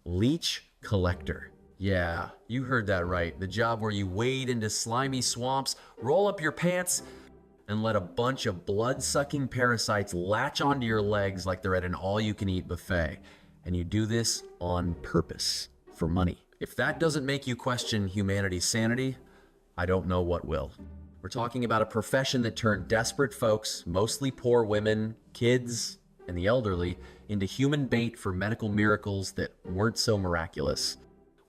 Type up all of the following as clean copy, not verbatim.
Leech Collector. Yeah, you heard that right. The job where you wade into slimy swamps, roll up your pants, and let a bunch of blood-sucking parasites latch onto your legs like they're at an all-you-can-eat buffet. And you do this on purpose, for money. If that doesn't make you question humanity's sanity, I don't know what will. We're talking about a profession that turned desperate folks, mostly poor women, kids, and the elderly, into human bait for medical miracles that weren't so miraculous.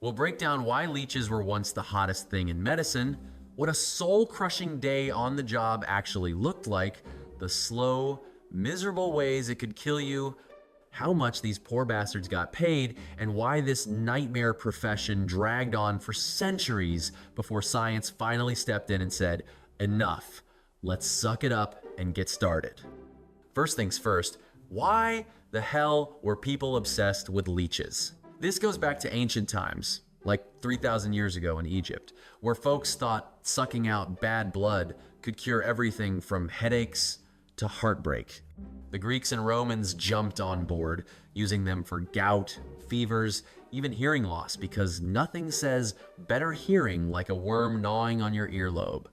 We'll break down why leeches were once the hottest thing in medicine, what a soul-crushing day on the job actually looked like, the slow, miserable ways it could kill you, how much these poor bastards got paid, and why this nightmare profession dragged on for centuries before science finally stepped in and said, enough, let's suck it up and get started. First things first, why the hell were people obsessed with leeches? This goes back to ancient times, like 3,000 years ago in Egypt, where folks thought sucking out bad blood could cure everything from headaches to heartbreak. The Greeks and Romans jumped on board, using them for gout, fevers, even hearing loss, because nothing says better hearing like a worm gnawing on your earlobe.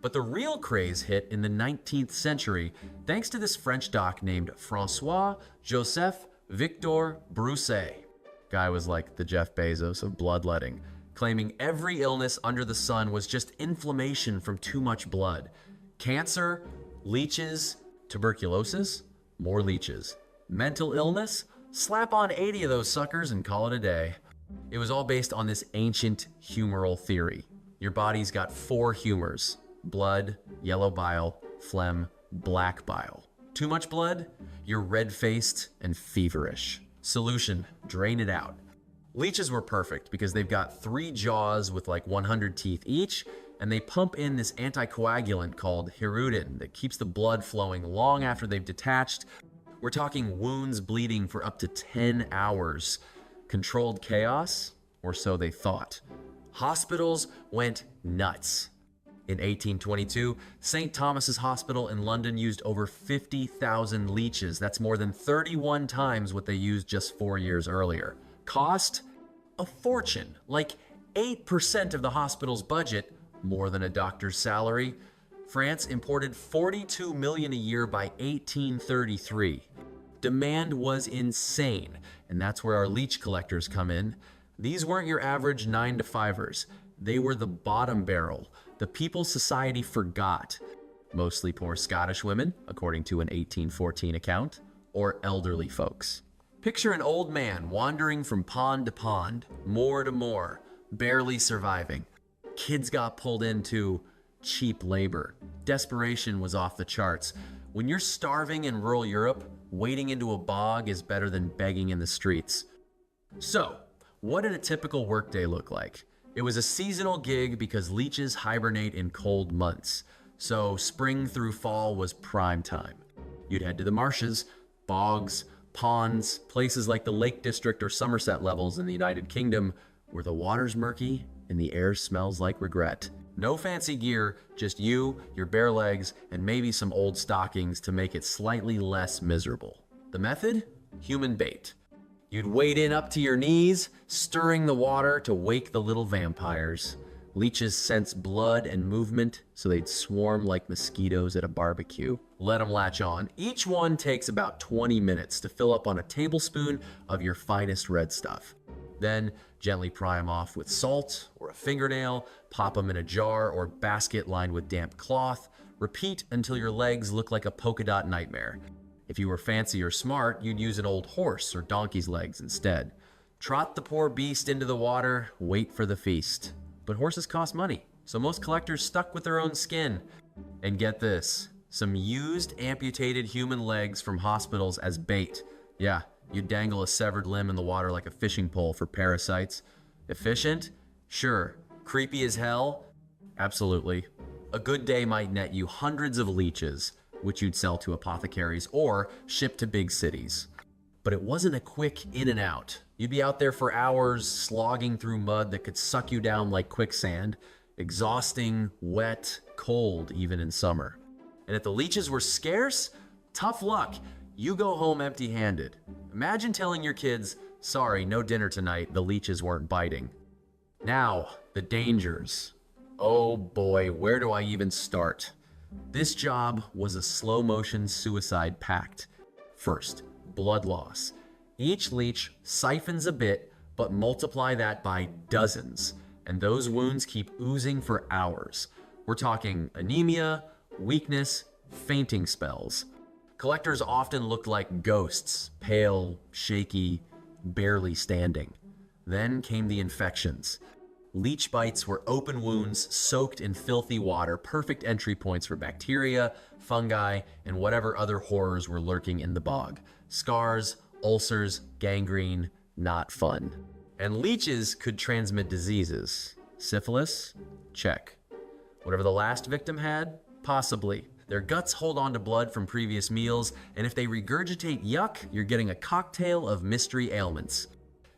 But the real craze hit in the 19th century, thanks to this French doc named François-Joseph Victor Broussais. Guy was like the Jeff Bezos of bloodletting, claiming every illness under the sun was just inflammation from too much blood. Cancer, leeches, tuberculosis, more leeches. Mental illness, slap on 80 of those suckers and call it a day. It was all based on this ancient humoral theory. Your body's got 4 humors: blood, yellow bile, phlegm, black bile. Too much blood? You're red-faced and feverish. Solution, drain it out. Leeches were perfect because they've got 3 jaws with like 100 teeth each, and they pump in this anticoagulant called hirudin that keeps the blood flowing long after they've detached. We're talking wounds bleeding for up to 10 hours. Controlled chaos, or so they thought. Hospitals went nuts. In 1822, St. Thomas's Hospital in London used over 50,000 leeches. That's more than 31 times what they used just 4 years earlier. Cost? A fortune, like 8% of the hospital's budget, more than a doctor's salary. France imported 42 million a year by 1833. Demand was insane, and that's where our leech collectors come in. These weren't your average 9-to-5ers. They were the bottom barrel, the people society forgot. Mostly poor Scottish women, according to an 1814 account, or elderly folks. Picture an old man wandering from pond to pond, moor to moor, barely surviving. Kids got pulled into cheap labor. Desperation was off the charts. When you're starving in rural Europe, wading into a bog is better than begging in the streets. So, what did a typical workday look like? It was a seasonal gig because leeches hibernate in cold months. So spring through fall was prime time. You'd head to the marshes, bogs, ponds, places like the Lake District or Somerset levels in the United Kingdom, where the water's murky and the air smells like regret. No fancy gear, just you, your bare legs, and maybe some old stockings to make it slightly less miserable. The method? Human bait. You'd wade in up to your knees, stirring the water to wake the little vampires. Leeches sense blood and movement, so they'd swarm like mosquitoes at a barbecue. Let them latch on. Each one takes about 20 minutes to fill up on a tablespoon of your finest red stuff. Then gently pry them off with salt or a fingernail, pop them in a jar or basket lined with damp cloth. Repeat until your legs look like a polka dot nightmare. If you were fancy or smart, you'd use an old horse or donkey's legs instead. Trot the poor beast into the water, wait for the feast. But horses cost money, so most collectors stuck with their own skin. And get this, some used amputated human legs from hospitals as bait. Yeah, you'd dangle a severed limb in the water like a fishing pole for parasites. Efficient? Sure. Creepy as hell? Absolutely. A good day might net you hundreds of leeches, which you'd sell to apothecaries or ship to big cities. But it wasn't a quick in and out. You'd be out there for hours, slogging through mud that could suck you down like quicksand, exhausting, wet, cold even in summer. And if the leeches were scarce, tough luck. You go home empty-handed. Imagine telling your kids, Sorry, no dinner tonight, the leeches weren't biting. Now, the dangers. Oh boy, where do I even start? This job was a slow-motion suicide pact. First, blood loss. Each leech siphons a bit, but multiply that by dozens, and those wounds keep oozing for hours. We're talking anemia, weakness, fainting spells. Collectors often looked like ghosts, pale, shaky, barely standing. Then came the infections. Leech bites were open wounds soaked in filthy water, perfect entry points for bacteria, fungi, and whatever other horrors were lurking in the bog. Scars, ulcers, gangrene, not fun. And leeches could transmit diseases. Syphilis? Check. Whatever the last victim had? Possibly. Their guts hold on to blood from previous meals, and if they regurgitate yuck, you're getting a cocktail of mystery ailments.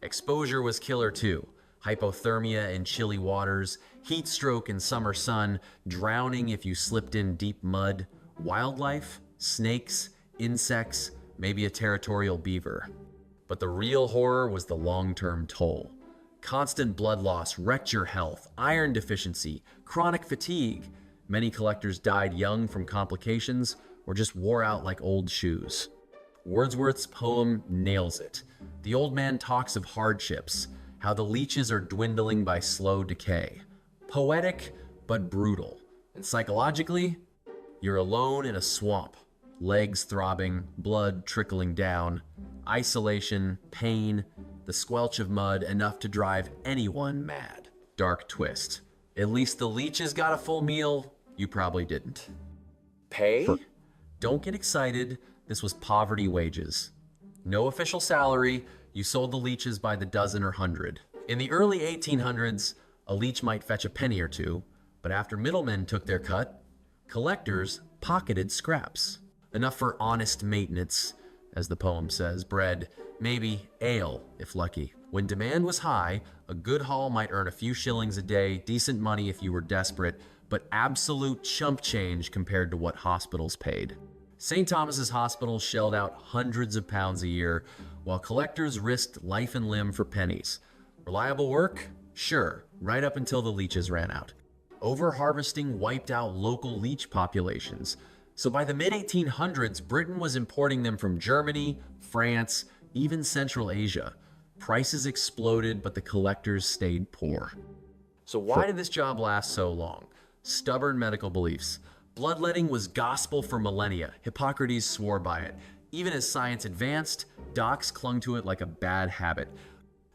Exposure was killer too. Hypothermia in chilly waters, heat stroke in summer sun, drowning if you slipped in deep mud, wildlife, snakes, insects, maybe a territorial beaver. But the real horror was the long-term toll. Constant blood loss wrecked your health, iron deficiency, chronic fatigue. Many collectors died young from complications or just wore out like old shoes. Wordsworth's poem nails it. The old man talks of hardships, how the leeches are dwindling by slow decay. Poetic, but brutal. And psychologically, you're alone in a swamp. Legs throbbing, blood trickling down, isolation, pain, the squelch of mud, enough to drive anyone mad. Dark twist. At least the leeches got a full meal, you probably didn't. Pay? Don't get excited, this was poverty wages. No official salary, you sold the leeches by the dozen or hundred. In the early 1800s, a leech might fetch a penny or two, but after middlemen took their cut, collectors pocketed scraps. Enough for honest maintenance, as the poem says, bread, maybe ale, if lucky. When demand was high, a good haul might earn a few shillings a day, decent money if you were desperate, but absolute chump change compared to what hospitals paid. St. Thomas's Hospital shelled out hundreds of pounds a year, while collectors risked life and limb for pennies. Reliable work? Sure, right up until the leeches ran out. Over-harvesting wiped out local leech populations. So by the mid-1800s, Britain was importing them from Germany, France, even Central Asia. Prices exploded, but the collectors stayed poor. So why did this job last so long? Stubborn medical beliefs. Bloodletting was gospel for millennia. Hippocrates swore by it. Even as science advanced, docs clung to it like a bad habit.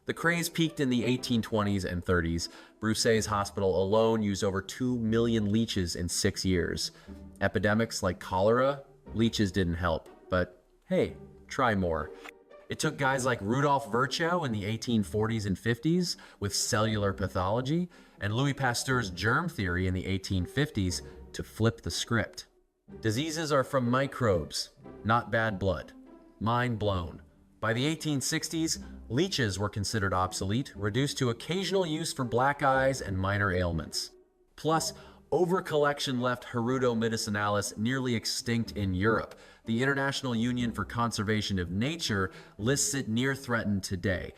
The craze peaked in the 1820s and 30s. Bruxelles Hospital alone used over 2 million leeches in 6 years. Epidemics like cholera, leeches didn't help, but hey, try more. It took guys like Rudolf Virchow in the 1840s and 50s with cellular pathology, and Louis Pasteur's germ theory in the 1850s to flip the script. Diseases are from microbes, not bad blood. Mind blown. By the 1860s, leeches were considered obsolete, reduced to occasional use for black eyes and minor ailments. Plus, overcollection left Hirudo medicinalis nearly extinct in Europe. The International Union for Conservation of Nature lists it near threatened today.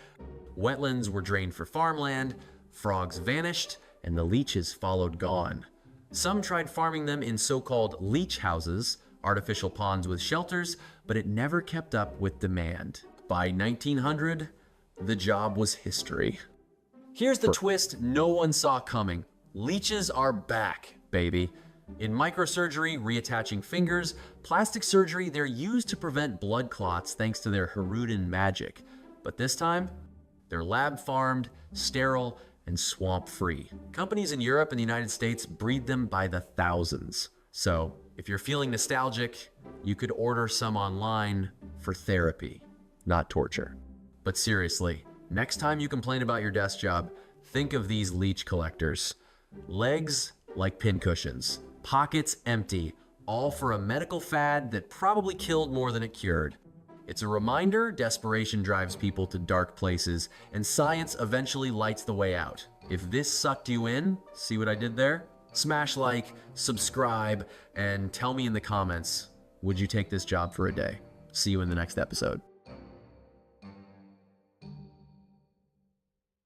Wetlands were drained for farmland, frogs vanished, and the leeches followed gone. Some tried farming them in so-called leech houses, artificial ponds with shelters, but it never kept up with demand. By 1900, the job was history. Here's the twist no one saw coming. Leeches are back, baby. In microsurgery, reattaching fingers, plastic surgery, they're used to prevent blood clots thanks to their Hirudan magic. But this time, they're lab-farmed, sterile, and swamp-free. Companies in Europe and the United States breed them by the thousands. So, if you're feeling nostalgic, you could order some online for therapy, not torture. But seriously, next time you complain about your desk job, think of these leech collectors. Legs like pincushions, pockets empty, all for a medical fad that probably killed more than it cured. It's a reminder desperation drives people to dark places, and science eventually lights the way out. If this sucked you in, see what I did there? Smash like, subscribe, and tell me in the comments, would you take this job for a day? See you in the next episode.